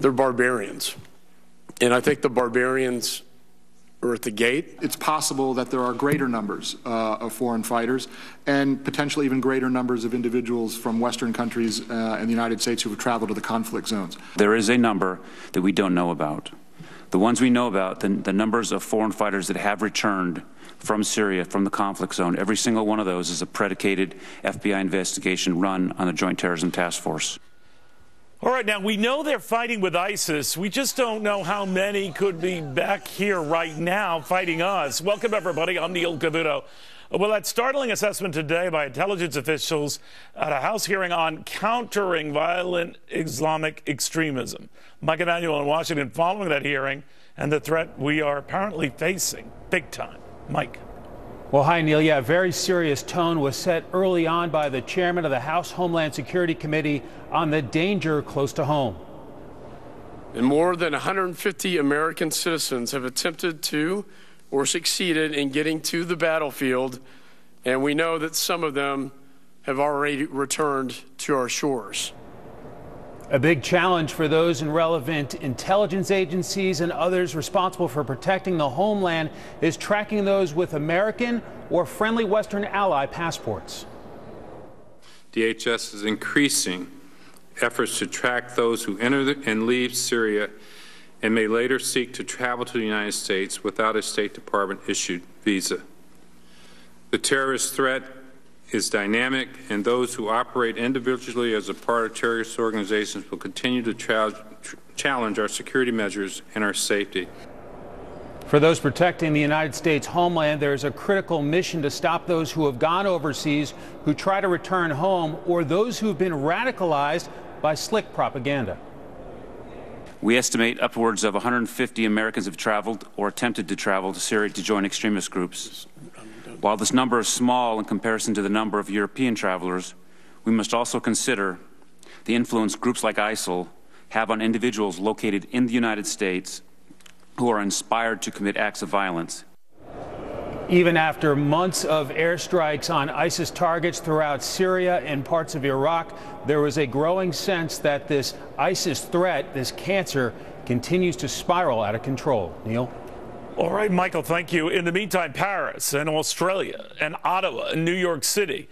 They're barbarians. And I think the barbarians are at the gate. It's possible that there are greater numbers of foreign fighters and potentially even greater numbers of individuals from Western countries and the United States who have traveled to the conflict zones. There is a number that we don't know about. The ones we know about, the numbers of foreign fighters that have returned from Syria, from the conflict zone, every single one of those is a predicated FBI investigation run on the Joint Terrorism Task Force. All right, now we know they're fighting with ISIS. We just don't know how many could be back here right now fighting us. Welcome, everybody. I'm Neil Cavuto. Well, that startling assessment today by intelligence officials at a House hearing on countering violent Islamic extremism. Mike Emanuel in Washington following that hearing and the threat we are apparently facing big time. Mike. Well, hi, Neil. Yeah, a very serious tone was set early on by the chairman of the House Homeland Security Committee on the danger close to home. And more than 150 American citizens have attempted to or succeeded in getting to the battlefield, and we know that some of them have already returned to our shores. A big challenge for those in relevant intelligence agencies and others responsible for protecting the homeland is tracking those with American or friendly Western ally passports. DHS is increasing efforts to track those who enter and leave Syria and may later seek to travel to the United States without a State Department-issued visa. The terrorist threat is dynamic, and those who operate individually as a part of terrorist organizations will continue to challenge our security measures and our safety. For those protecting the United States homeland, there is a critical mission to stop those who have gone overseas, who try to return home, or those who have been radicalized by slick propaganda. We estimate upwards of 150 Americans have traveled or attempted to travel to Syria to join extremist groups. While this number is small in comparison to the number of European travelers, we must also consider the influence groups like ISIL have on individuals located in the United States who are inspired to commit acts of violence. Even after months of airstrikes on ISIS targets throughout Syria and parts of Iraq, there was a growing sense that this ISIS threat, this cancer, continues to spiral out of control. Neil? All right, Michael, thank you. In the meantime, Paris and Australia and Ottawa and New York City,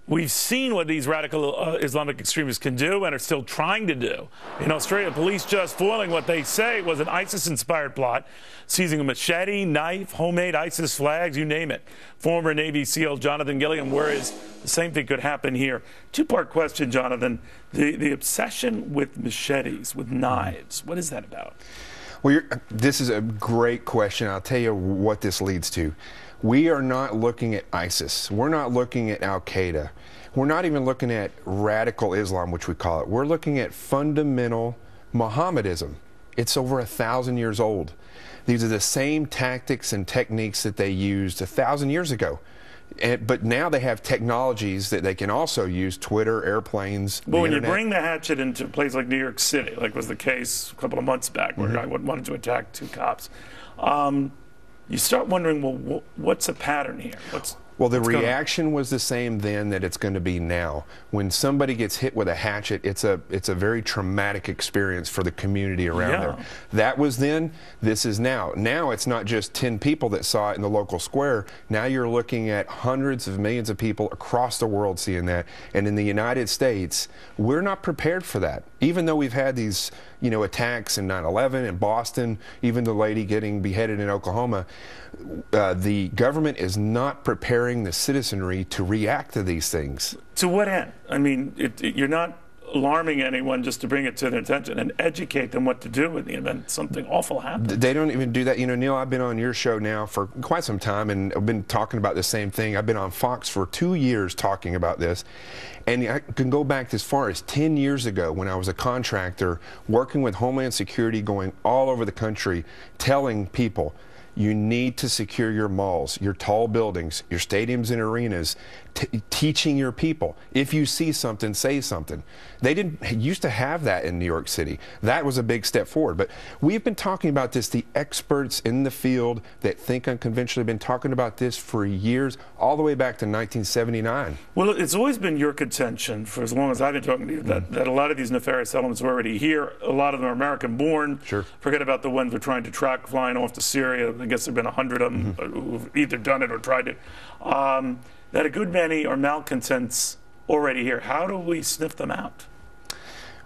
we've seen what these radical Islamic extremists can do and are still trying to do. In Australia, police just foiling what they say was an ISIS-inspired plot, seizing a machete, knife, homemade ISIS flags, you name it. Former Navy SEAL Jonathan Gilliam worries the same thing could happen here. Two-part question, Jonathan. The obsession with machetes, with knives, what is that about? Well, this is a great question. I'll tell you what this leads to. We are not looking at ISIS. We're not looking at Al-Qaeda. We're not even looking at radical Islam, which we call it. We're looking at fundamental Mohammedism. It's over 1,000 years old. These are the same tactics and techniques that they used 1,000 years ago. But now they have technologies that they can also use, Twitter, airplanes, Well, when you bring the hatchet into a place like New York City, like was the case a couple of months back, where I wanted to attack two cops, you start wondering, well, what's the pattern here? Well, the reaction was the same then that it's going to be now. When somebody gets hit with a hatchet, it's a very traumatic experience for the community around there. That was then, this is now. Now it's not just 10 people that saw it in the local square. Now you're looking at hundreds of millions of people across the world seeing that. And in the United States, we're not prepared for that. Even though we've had these, attacks in 9/11 in Boston, even the lady getting beheaded in Oklahoma, the government is not preparing the citizenry to react to these things. To what end? I mean, you're not alarming anyone just to bring it to their attention and educate them what to do in the event something awful happens. They don't even do that. Neil, I've been on your show now for quite some time, and I've been talking about the same thing. I've been on Fox for 2 years talking about this. And I can go back as far as 10 years ago when I was a contractor working with Homeland Security, going all over the country, telling people, you need to secure your malls, your tall buildings, your stadiums and arenas. teaching your people. If you see something, say something. They didn't used to have that in New York City. That was a big step forward. But we've been talking about this. The experts in the field that think unconventionally have been talking about this for years, all the way back to 1979. Well, it's always been your contention, for as long as I've been talking to you, that a lot of these nefarious elements are already here. A lot of them are American-born. Sure. Forget about the ones we're trying to track flying off to Syria. I guess there have been 100 of them who've either done it or tried it. That a good many are malcontents already here. How do we sniff them out?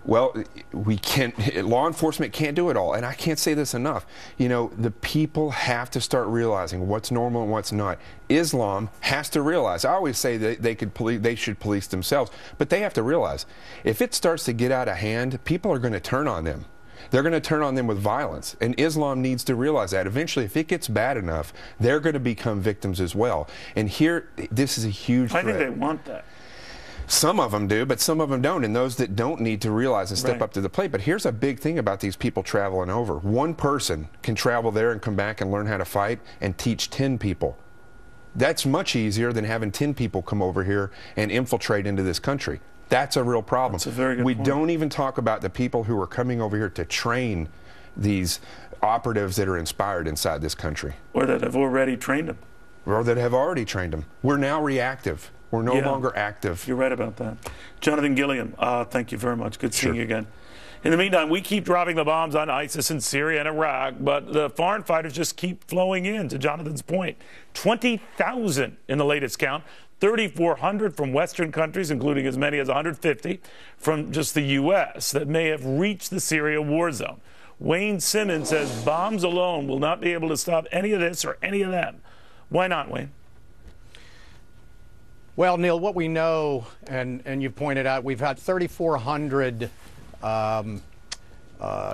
Well, we can't, law enforcement can't do it all, and I can't say this enough. You know, the people have to start realizing what's normal and what's not. Islam has to realize. I always say that they should police themselves, but they have to realize if it starts to get out of hand, people are going to turn on them. They're going to turn on them with violence, and Islam needs to realize that. Eventually, if it gets bad enough, they're going to become victims as well. And here, this is a huge threat. I think they want that. Some of them do, but some of them don't, and those that don't need to realize and step up to the plate. But here's a big thing about these people traveling over. One person can travel there and come back and learn how to fight and teach 10 people. That's much easier than having 10 people come over here and infiltrate into this country. That's a real problem. That's a very good point. We don't even talk about the people who are coming over here to train these operatives that are inspired inside this country. Or that have already trained them. Or that have already trained them. We're now reactive. We're no longer active. You're right about that. Jonathan Gilliam, thank you very much. Good seeing you again. In the meantime, we keep dropping the bombs on ISIS in Syria and Iraq, but the foreign fighters just keep flowing in, to Jonathan's point. 20,000 in the latest count, 3,400 from Western countries, including as many as 150 from just the U.S. that may have reached the Syria war zone. Wayne Simmons says bombs alone will not be able to stop any of this or any of them. Why not, Wayne? Well, Neil, what we know, and you pointed out, we've had 3,400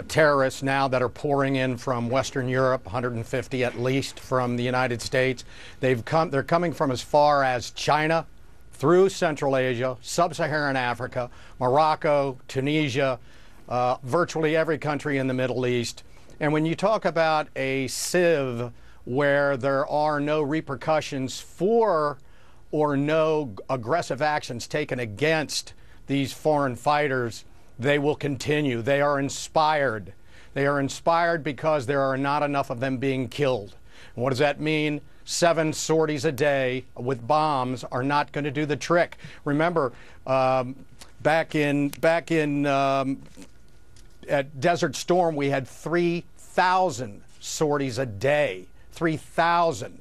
terrorists now that are pouring in from Western Europe, 150 at least from the United States. They're coming from as far as China, through Central Asia, Sub-Saharan Africa, Morocco, Tunisia, virtually every country in the Middle East. And when you talk about a sieve where there are no repercussions for or no aggressive actions taken against these foreign fighters, they will continue. They are inspired. They are inspired because there are not enough of them being killed. And what does that mean? 7 sorties a day with bombs are not going to do the trick. Remember, back in at Desert Storm, we had 3,000 sorties a day. 3,000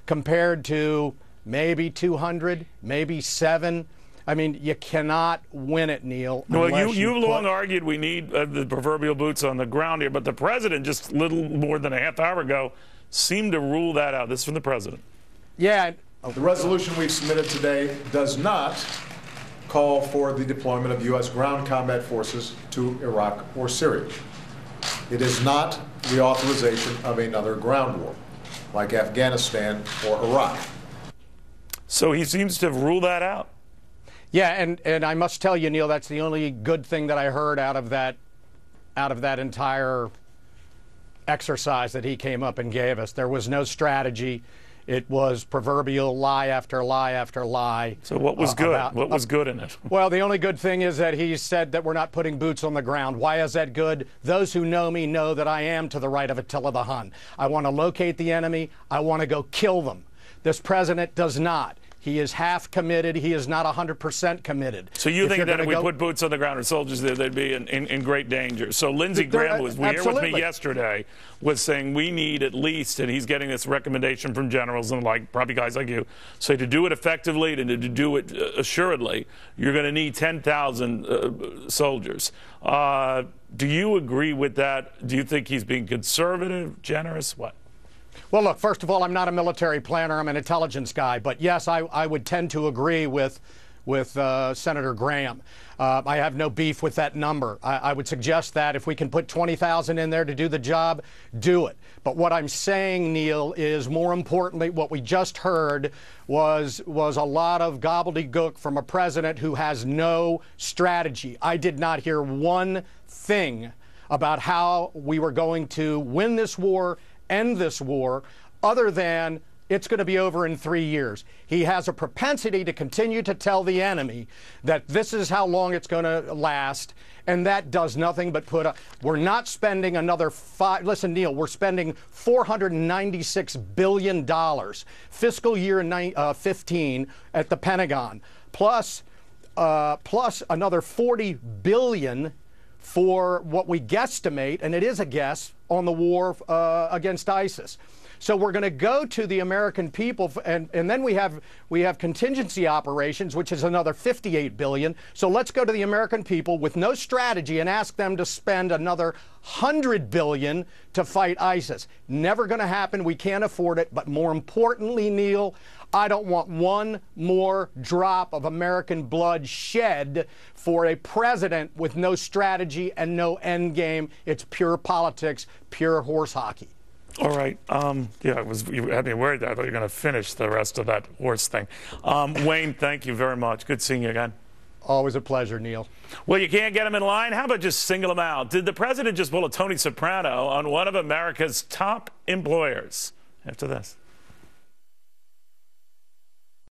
compared to maybe 200, maybe 7. I mean, you cannot win it, Neil. Well, you've long argued we need the proverbial boots on the ground here, but the president just a little more than a half hour ago seemed to rule that out. This is from the president. Yeah. The resolution we've submitted today does not call for the deployment of U.S. ground combat forces to Iraq or Syria. It is not the authorization of another ground war, like Afghanistan or Iraq. So he seems to have ruled that out. Yeah, and I must tell you, Neil, that's the only good thing that I heard out of that entire exercise that he came up and gave us. There was no strategy. It was proverbial lie after lie after lie. So what was good? What was good in it? Well, the only good thing is that he said that we're not putting boots on the ground. Why is that good? Those who know me know that I am to the right of Attila the Hun. I want to locate the enemy. I want to go kill them. This president does not. He is half committed. He is not 100% committed. So you think that if we put boots on the ground or soldiers there, they'd be in great danger. So Lindsey Graham, who was here with me yesterday, was saying we need at least, and he's getting this recommendation from generals and probably guys like you, say to do it effectively and to do it assuredly, you're going to need 10,000 soldiers. Do you agree with that? Do you think he's being conservative, generous, what? Well, look, first of all, I'm not a military planner. I'm an intelligence guy. But, yes, I would tend to agree with Senator Graham. I have no beef with that number. I would suggest that if we can put 20,000 in there to do the job, do it. But what I'm saying, Neil, is more importantly, what we just heard was a lot of gobbledygook from a president who has no strategy. I did not hear one thing about how we were going to win this war, end this war, other than it's going to be over in 3 years. He has a propensity to continue to tell the enemy that this is how long it's going to last, and that does nothing but put we're not spending another listen, Neil, we're spending $496 billion fiscal year 15 at the Pentagon, plus another $40 billion for what we guesstimate, and it is a guess, on the war against ISIS. So we're going to go to the American people, and then we have contingency operations, which is another $58 billion. So let's go to the American people with no strategy and ask them to spend another $100 billion to fight ISIS. Never going to happen. We can't afford it. But more importantly, Neil, I don't want one more drop of American blood shed for a president with no strategy and no end game. It's pure politics, pure horse hockey. All right. Yeah, you had me worried that I thought you were going to finish the rest of that horse thing. Wayne, thank you very much. Good seeing you again. Always a pleasure, Neil. Well, you can't get them in line? How about just single them out? Did the president just pull a Tony Soprano on one of America's top employers? After this.